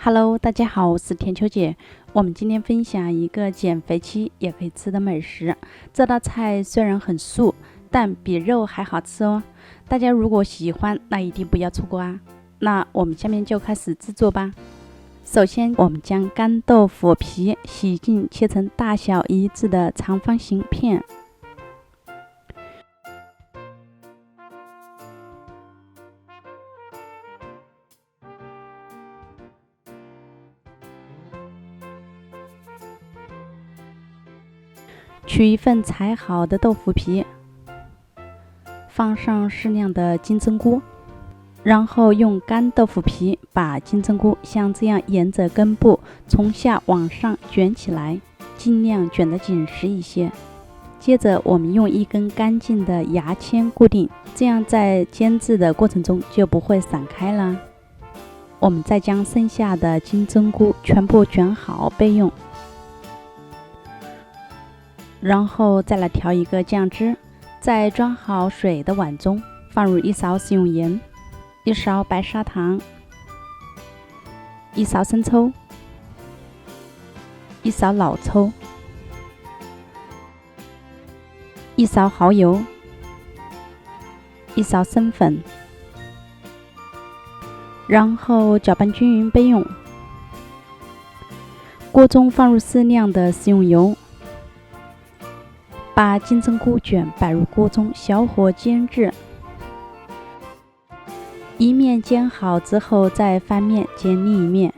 Hello， 大家好，我是田秋姐。我们今天分享一个减肥期也可以吃的美食。这道菜虽然很素，但比肉还好吃哦。大家如果喜欢，那一定不要错过啊。那我们下面就开始制作吧。首先，我们将干豆腐皮洗净，切成大小一致的长方形片。取一份裁好的豆腐皮，放上适量的金针菇，然后用干豆腐皮把金针菇像这样沿着根部从下往上卷起来，尽量卷得紧实一些。接着我们用一根干净的牙签固定，这样在煎制的过程中就不会散开了。我们再将剩下的金针菇全部卷好备用。然后再来调一个酱汁，在装好水的碗中放入1勺食用盐、1勺白砂糖、1勺生抽、1勺老抽、1勺蚝油、1勺生粉，然后搅拌均匀备用。锅中放入适量的食用油，把金针菇卷摆入锅中，小火煎至。一面煎好之后，再翻面煎另一面。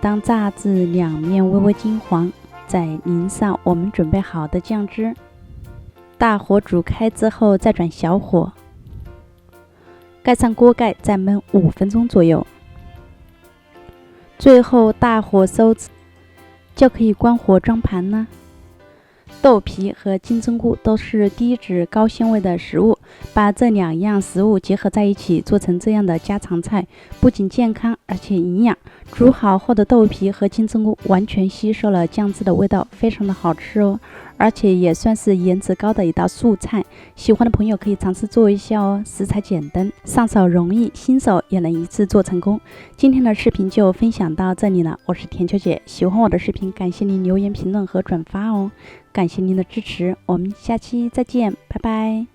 当炸至两面微微金黄，再淋上我们准备好的酱汁。大火煮开之后，再转小火，盖上锅盖，再焖5分钟左右。最后大火收汁，就可以关火装盘了。豆皮和金针菇都是低脂高纤维的食物，把这2样食物结合在一起，做成这样的家常菜，不仅健康而且营养。煮好后的豆皮和金针菇完全吸收了酱汁的味道，非常的好吃哦，而且也算是颜值高的一道素菜。喜欢的朋友可以尝试做一下哦，食材简单，上手容易，新手也能一次做成功。今天的视频就分享到这里了，我是田秋姐。喜欢我的视频，感谢您留言评论和转发哦，感谢您的支持，我们下期再见，拜拜。